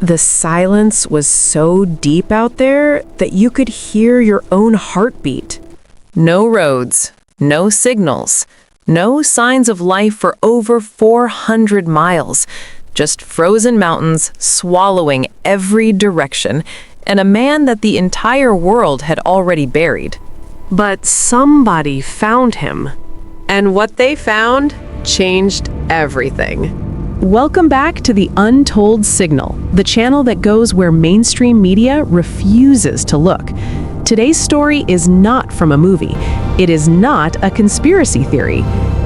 The silence was so deep out there that you could hear your own heartbeat. No roads, no signals, no signs of life for over 400 miles. Just frozen mountains swallowing every direction, and a man that the entire world had already buried. But somebody found him. And what they found changed everything. Welcome back to the Untold Signal, the channel that goes where mainstream media refuses to look. Today's story is not from a movie. It is not a conspiracy theory.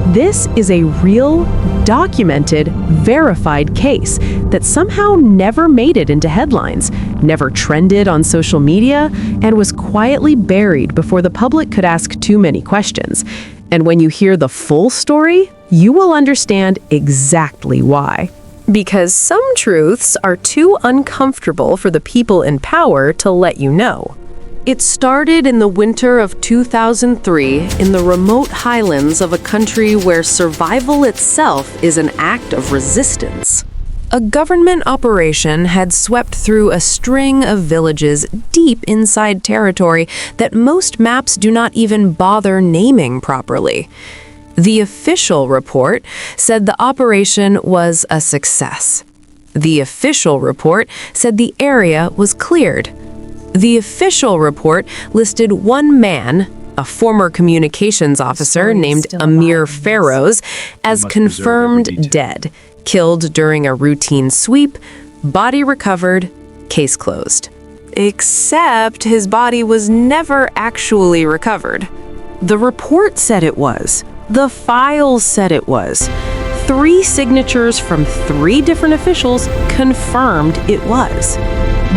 This is a real, documented, verified case that somehow never made it into headlines, never trended on social media, and was quietly buried before the public could ask too many questions. And when you hear the full story, you will understand exactly why. Because some truths are too uncomfortable for the people in power to let you know. It started in the winter of 2003 in the remote highlands of a country where survival itself is an act of resistance. A government operation had swept through a string of villages deep inside territory that most maps do not even bother naming properly. The official report said the operation was a success. The official report said the area was cleared. The official report listed one man, a former communications officer named Amir Feroz, as confirmed dead, killed during a routine sweep, body recovered, case closed. Except his body was never actually recovered. The report said it was. The files said it was. 3 signatures from 3 different officials confirmed it was.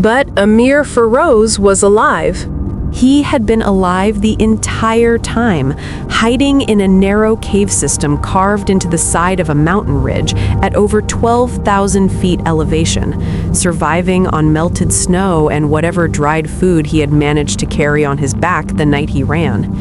But Amir Feroz was alive. He had been alive the entire time, hiding in a narrow cave system carved into the side of a mountain ridge at over 12,000 feet elevation, surviving on melted snow and whatever dried food he had managed to carry on his back the night he ran.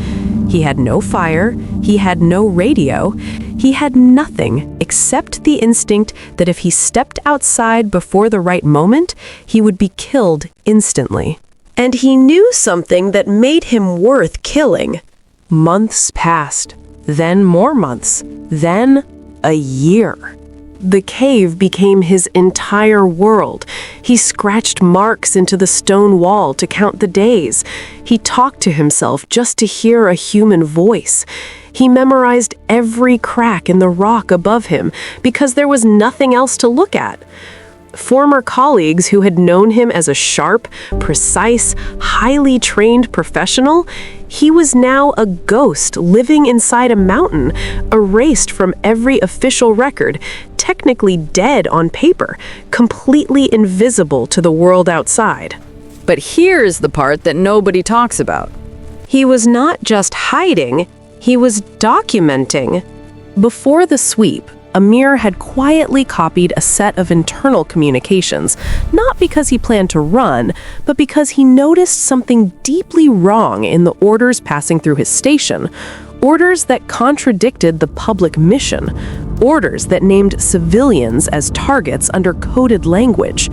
He had no fire, he had no radio, he had nothing except the instinct that if he stepped outside before the right moment, he would be killed instantly. And he knew something that made him worth killing. Months passed, then more months, then a year. The cave became his entire world. He scratched marks into the stone wall to count the days. He talked to himself just to hear a human voice. He memorized every crack in the rock above him because there was nothing else to look at. Former colleagues who had known him as a sharp, precise, highly trained professional, he was now a ghost living inside a mountain, erased from every official record, technically dead on paper, completely invisible to the world outside. But here's the part that nobody talks about. He was not just hiding, he was documenting. Before the sweep, Amir had quietly copied a set of internal communications, not because he planned to run, but because he noticed something deeply wrong in the orders passing through his station. Orders that contradicted the public mission. Orders that named civilians as targets under coded language.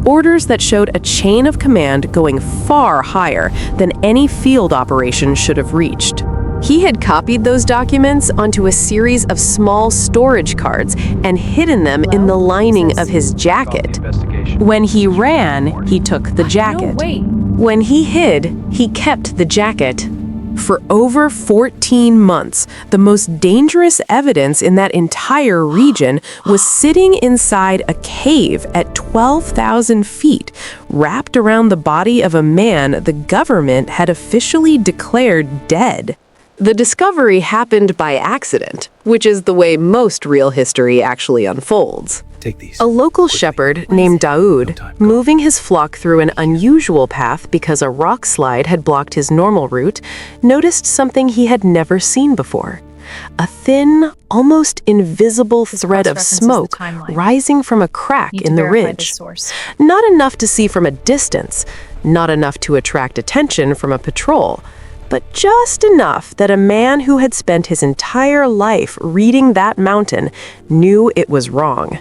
Orders that showed a chain of command going far higher than any field operation should have reached. He had copied those documents onto a series of small storage cards and hidden them in the lining of his jacket. When he ran, he took the jacket. When he hid, he kept the jacket. For over 14 months, the most dangerous evidence in that entire region was sitting inside a cave at 12,000 feet, wrapped around the body of a man the government had officially declared dead. The discovery happened by accident, which is the way most real history actually unfolds. Take these. A local shepherd named Daoud, moving his flock through an unusual path because a rock slide had blocked his normal route, noticed something he had never seen before. A thin, almost invisible thread of smoke rising from a crack in the ridge. Not enough to see from a distance, not enough to attract attention from a patrol, but just enough that a man who had spent his entire life reading that mountain knew it was wrong.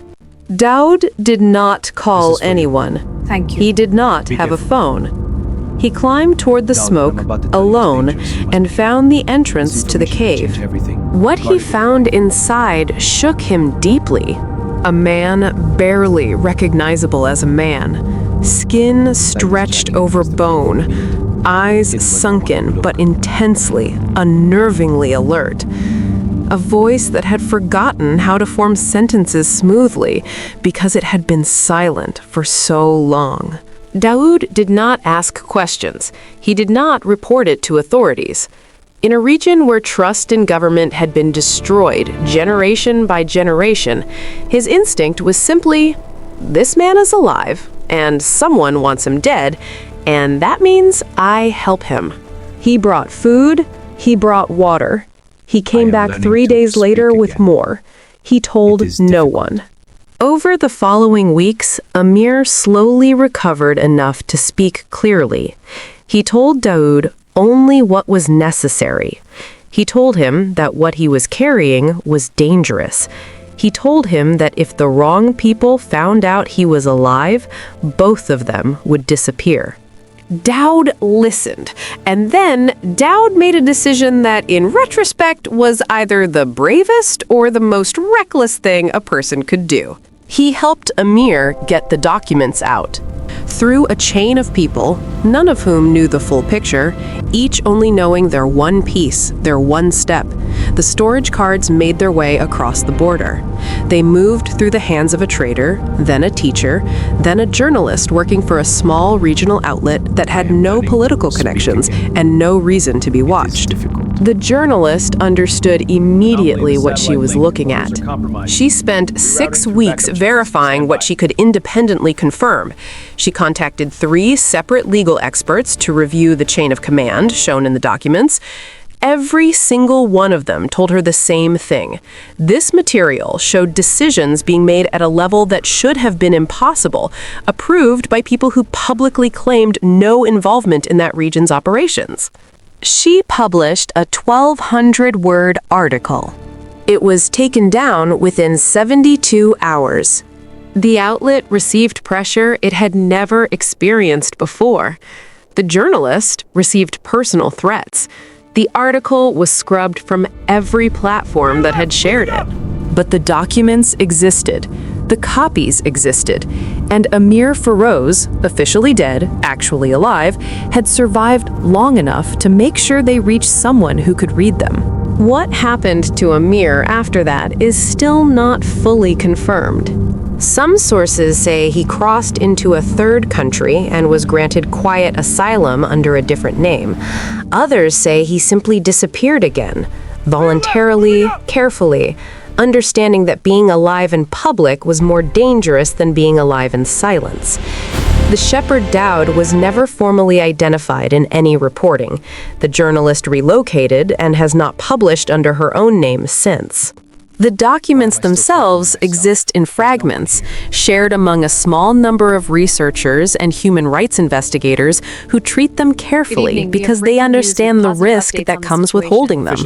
Daoud did not call anyone. Thank you. He did not have a phone. He climbed toward the smoke alone and found the entrance to the cave. What he found inside shook him deeply. A man barely recognizable as a man, skin stretched over bone, eyes sunken but intensely, unnervingly alert. A voice that had forgotten how to form sentences smoothly because it had been silent for so long. Daoud did not ask questions. He did not report it to authorities. In a region where trust in government had been destroyed generation by generation, his instinct was simply, this man is alive, and someone wants him dead, and that means I help him. He brought food, he brought water. He came back 3 days later with more. He told no one. Over the following weeks, Amir slowly recovered enough to speak clearly. He told Daoud only what was necessary. He told him that what he was carrying was dangerous. He told him that if the wrong people found out he was alive, both of them would disappear. Daoud listened, and then Daoud made a decision that, in retrospect, was either the bravest or the most reckless thing a person could do. He helped Amir get the documents out. Through a chain of people, none of whom knew the full picture, each only knowing their one piece, their one step, the storage cards made their way across the border. They moved through the hands of a trader, then a teacher, then a journalist working for a small regional outlet that had no political connections and no reason to be watched. The journalist understood immediately what she was looking at. She spent 6 weeks verifying what she could independently confirm. She contacted 3 separate legal experts to review the chain of command shown in the documents. Every single one of them told her the same thing. This material showed decisions being made at a level that should have been impossible, approved by people who publicly claimed no involvement in that region's operations. She published a 1,200-word article. It was taken down within 72 hours. The outlet received pressure it had never experienced before. The journalist received personal threats. The article was scrubbed from every platform that had shared it. But the documents existed. The copies existed. And Amir Feroz, officially dead, actually alive, had survived long enough to make sure they reached someone who could read them. What happened to Amir after that is still not fully confirmed. Some sources say he crossed into a third country and was granted quiet asylum under a different name. Others say he simply disappeared again, voluntarily, carefully, understanding that being alive in public was more dangerous than being alive in silence. The shepherd Daoud was never formally identified in any reporting. The journalist relocated and has not published under her own name since. The documents themselves exist in fragments, shared among a small number of researchers and human rights investigators who treat them carefully because they understand the risk that comes with holding them.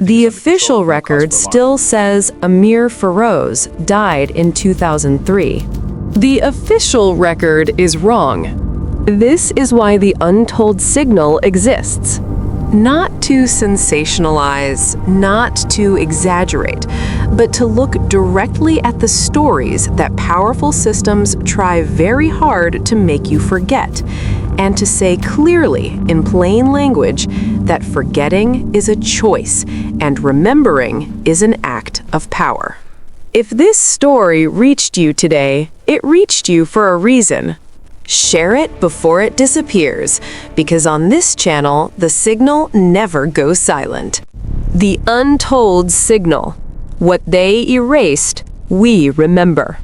The official record still says Amir Feroz died in 2003. The official record is wrong. This is why the Untold Signal exists. Not to sensationalize, not to exaggerate, but to look directly at the stories that powerful systems try very hard to make you forget, and to say clearly, in plain language, that forgetting is a choice and remembering is an act of power. If this story reached you today, it reached you for a reason. Share it before it disappears, because on this channel, the signal never goes silent. The Untold Signal. What they erased, we remember.